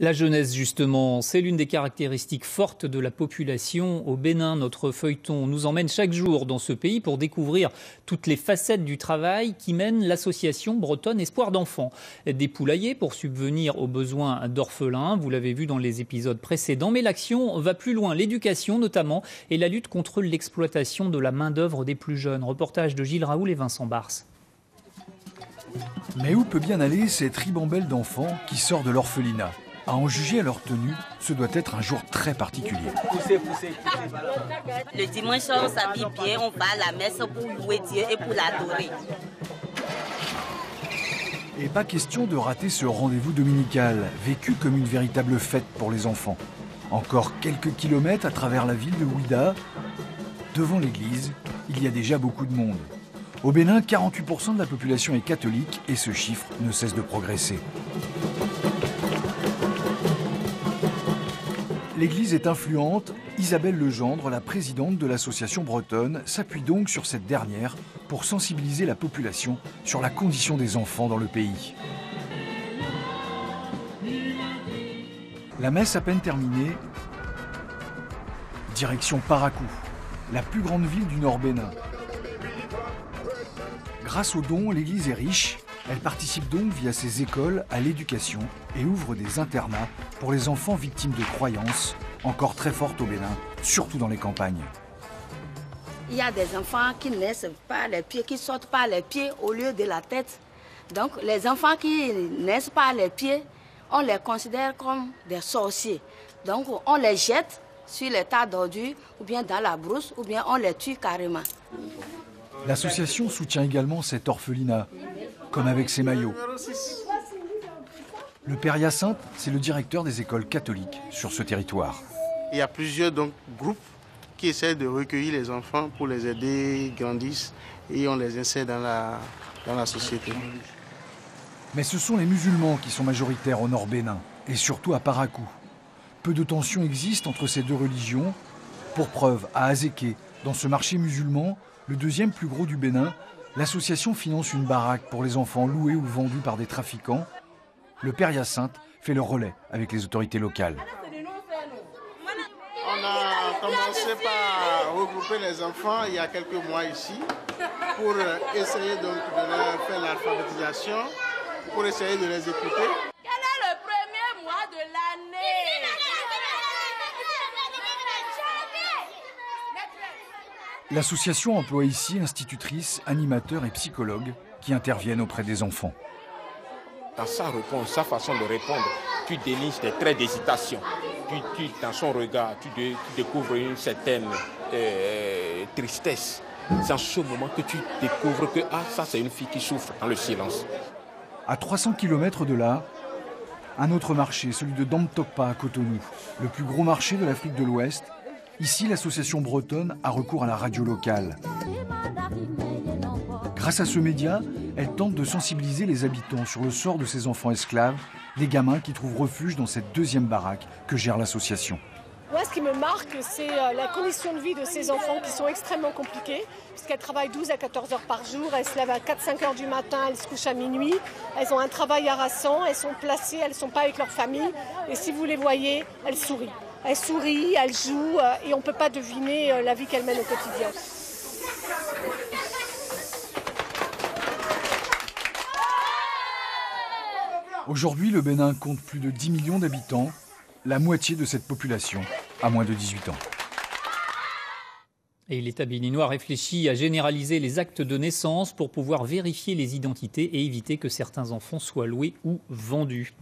La jeunesse, justement, c'est l'une des caractéristiques fortes de la population au Bénin. Notre feuilleton nous emmène chaque jour dans ce pays pour découvrir toutes les facettes du travail qui mène l'association bretonne Espoir d'enfants. Des poulaillers pour subvenir aux besoins d'orphelins, vous l'avez vu dans les épisodes précédents, mais l'action va plus loin, l'éducation notamment et la lutte contre l'exploitation de la main-d'œuvre des plus jeunes. Reportage de Gilles Raoul et Vincent Bars. Mais où peut bien aller cette ribambelle d'enfants qui sort de l'orphelinat ? À en juger à leur tenue, ce doit être un jour très particulier. Le dimanche, on s'habille bien, on va à la messe pour louer Dieu et pour l'adorer. Et pas question de rater ce rendez-vous dominical, vécu comme une véritable fête pour les enfants. Encore quelques kilomètres à travers la ville de Ouidah. Devant l'église, il y a déjà beaucoup de monde. Au Bénin, 48% de la population est catholique et ce chiffre ne cesse de progresser. L'église est influente. Isabelle Legendre, la présidente de l'association bretonne, s'appuie donc sur cette dernière pour sensibiliser la population sur la condition des enfants dans le pays. La messe à peine terminée, direction Parakou, la plus grande ville du Nord Bénin. Grâce aux dons, l'église est riche. Elle participe donc via ses écoles à l'éducation et ouvre des internats pour les enfants victimes de croyances encore très fortes au Bénin, surtout dans les campagnes. Il y a des enfants qui naissent par les pieds, qui sortent par les pieds au lieu de la tête. Donc les enfants qui naissent par les pieds, on les considère comme des sorciers. Donc on les jette sur les tas d'ordures ou bien dans la brousse ou bien on les tue carrément. L'association soutient également cet orphelinat, comme avec ses maillots. Le père Hyacinthe, c'est le directeur des écoles catholiques sur ce territoire. Il y a plusieurs groupes qui essaient de recueillir les enfants pour les aider, ils grandissent et on les insère dans la société. Mais ce sont les musulmans qui sont majoritaires au Nord Bénin, et surtout à Parakou. Peu de tensions existent entre ces deux religions. Pour preuve, à Azéké, dans ce marché musulman, le deuxième plus gros du Bénin, l'association finance une baraque pour les enfants loués ou vendus par des trafiquants. Le père Hyacinthe fait le relais avec les autorités locales. On a commencé par regrouper les enfants il y a quelques mois ici pour essayer donc de leur faire l'alphabétisation, pour essayer de les écouter. Quel est le premier mois de l'année? L'association emploie ici institutrices, animateurs et psychologues qui interviennent auprès des enfants. Dans sa réponse, sa façon de répondre, tu déniches des traits d'hésitation. Dans son regard, tu découvres une certaine tristesse. C'est en ce moment que tu découvres que ça c'est une fille qui souffre dans le silence. À 300 km de là, un autre marché, celui de Damtokpa à Cotonou, le plus gros marché de l'Afrique de l'Ouest. Ici, l'association bretonne a recours à la radio locale. Grâce à ce média, elle tente de sensibiliser les habitants sur le sort de ces enfants esclaves, des gamins qui trouvent refuge dans cette deuxième baraque que gère l'association. Moi, ce qui me marque, c'est la condition de vie de ces enfants qui sont extrêmement compliquées, puisqu'elles travaillent 12 à 14 heures par jour, elles se lèvent à 4-5 heures du matin, elles se couchent à minuit, elles ont un travail harassant, elles sont placées, elles ne sont pas avec leur famille, et si vous les voyez, elles sourient. Elles sourient, elles jouent, et on ne peut pas deviner la vie qu'elles mènent au quotidien. Aujourd'hui, le Bénin compte plus de 10 millions d'habitants, la moitié de cette population a moins de 18 ans. Et l'État béninois réfléchit à généraliser les actes de naissance pour pouvoir vérifier les identités et éviter que certains enfants soient loués ou vendus.